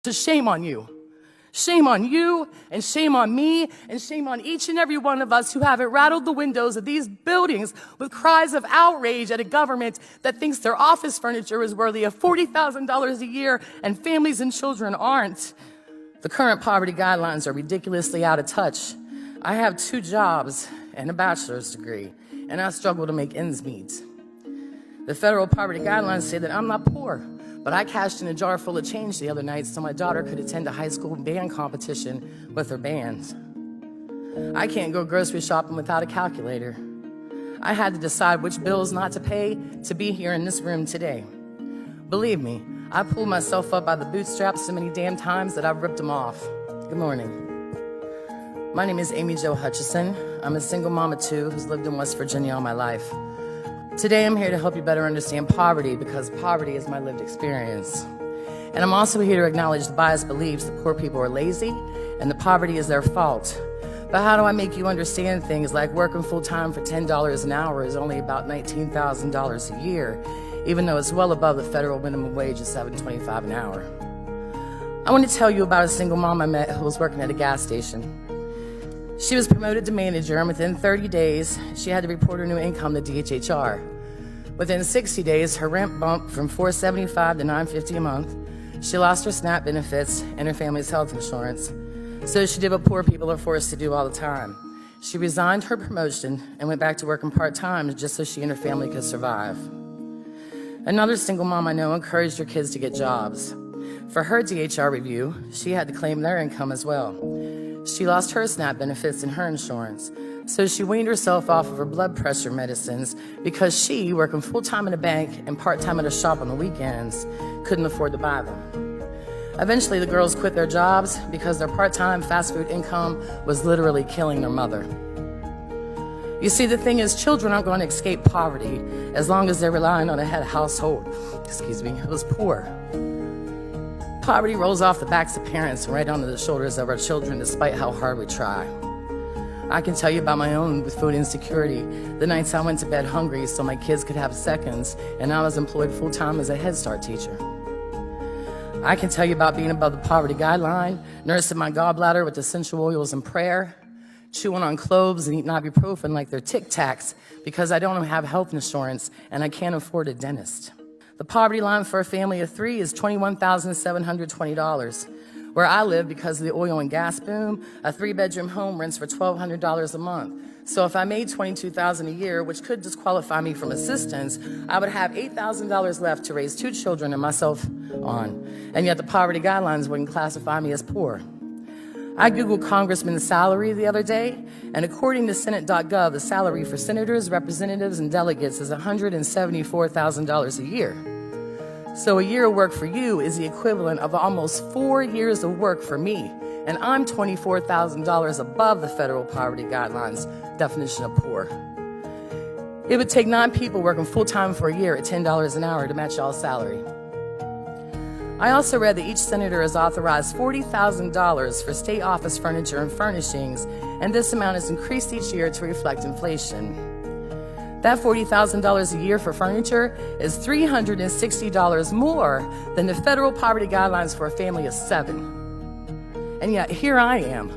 So shame on you. Shame on you, and shame on me, and shame on each and every one of us who haven't rattled the windows of these buildings with cries of outrage at a government that thinks their office furniture is worthy of $40,000 a year and families and children aren't. The current poverty guidelines are ridiculously out of touch. I have 2 jobs and a bachelor's degree, and I struggle to make ends meet. The federal poverty guidelines say that I'm not poor, but I cashed in a jar full of change the other night so my daughter could attend a high school band competition with her band. I can't go grocery shopping without a calculator. I had to decide which bills not to pay to be here in this room today. Believe me, I pulled myself up by the bootstraps so many damn times that I've ripped them off. Good morning. My name is Amy Jo Hutchison. I'm a single mom of 2 who's lived in West Virginia all my life. Today I'm here to help you better understand poverty because poverty is my lived experience. And I'm also here to acknowledge the biased beliefs that poor people are lazy and that poverty is their fault. But how do I make you understand things like working full-time for $10 an hour is only about $19,000 a year, even though it's well above the federal minimum wage of $7.25 an hour? I want to tell you about a single mom I met who was working at a gas station. She was promoted to manager, and within 30 days, she had to report her new income to DHHR. Within 60 days, her rent bumped from $475 to $950 a month. She lost her SNAP benefits and her family's health insurance. So she did what poor people are forced to do all the time. She resigned her promotion and went back to working part-time just so she and her family could survive. Another single mom I know encouraged her kids to get jobs. For her DHR review, she had to claim their income as well. She lost her SNAP benefits and her insurance, so she weaned herself off of her blood pressure medicines because she, working full-time in a bank and part-time at a shop on the weekends, couldn't afford to buy them. Eventually, the girls quit their jobs because their part-time fast food income was literally killing their mother. You see, the thing is, children aren't going to escape poverty as long as they're relying on a head household, who was poor. Poverty rolls off the backs of parents and right onto the shoulders of our children despite how hard we try. I can tell you about my own with food insecurity. The nights I went to bed hungry so my kids could have seconds, and I was employed full-time as a Head Start teacher. I can tell you about being above the poverty guideline, nursing my gallbladder with essential oils and prayer, chewing on cloves and eating ibuprofen like they're Tic Tacs because I don't have health insurance and I can't afford a dentist. The poverty line for a family of 3 is $21,720. Where I live, because of the oil and gas boom, a 3-bedroom home rents for $1,200 a month. So if I made $22,000 a year, which could disqualify me from assistance, I would have $8,000 left to raise 2 children and myself on. And yet the poverty guidelines wouldn't classify me as poor. I Googled congressman's salary the other day, and according to Senate.gov, the salary for senators, representatives, and delegates is $174,000 a year. So a year of work for you is the equivalent of almost 4 years of work for me, and I'm $24,000 above the federal poverty guidelines definition of poor. It would take 9 people working full-time for a year at $10 an hour to match y'all's salary. I also read that each senator is authorized $40,000 for state office furniture and furnishings, and this amount is increased each year to reflect inflation. That $40,000 a year for furniture is $360 more than the federal poverty guidelines for a family of 7. And yet here I am,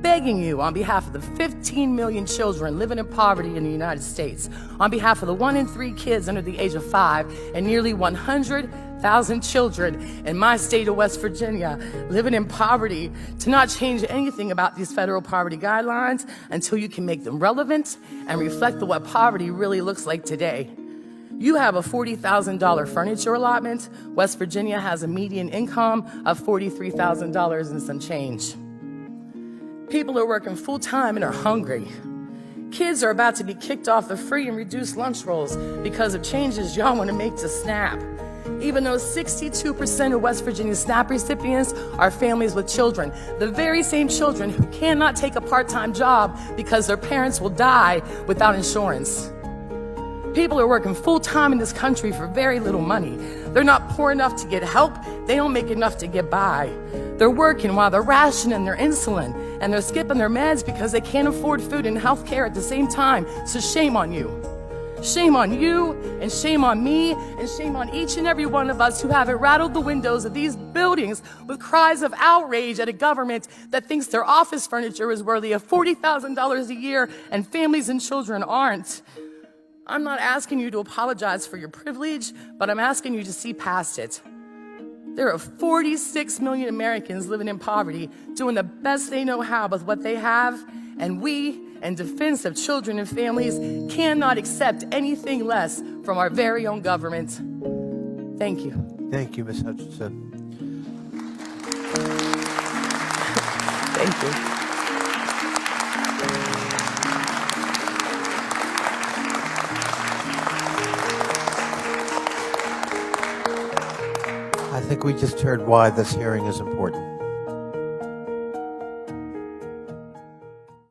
begging you on behalf of the 15 million children living in poverty in the United States, on behalf of the 1 in 3 kids under the age of 5, and nearly 100,000 children in my state of West Virginia living in poverty, to not change anything about these federal poverty guidelines until you can make them relevant and reflect what poverty really looks like today. You have a $40,000 furniture allotment. West Virginia has a median income of $43,000 and some change. People are working full-time and are hungry. Kids are about to be kicked off the free and reduced lunch rolls because of changes y'all want to make to SNAP. Even though 62% of West Virginia SNAP recipients are families with children, the very same children who cannot take a part-time job because their parents will die without insurance. People are working full-time in this country for very little money. They're not poor enough to get help. They don't make enough to get by. They're working while they're rationing their insulin, and they're skipping their meds because they can't afford food and health care at the same time. So shame on you. Shame on you, and shame on me, and shame on each and every one of us who haven't rattled the windows of these buildings with cries of outrage at a government that thinks their office furniture is worthy of $40,000 a year and families and children aren't. I'm not asking you to apologize for your privilege, but I'm asking you to see past it. There are 46 million Americans living in poverty, doing the best they know how with what they have, and we, in defense of children and families, cannot accept anything less from our very own government. Thank you. Thank you, Ms. Hutchinson. Thank you. I think we just heard why this hearing is important.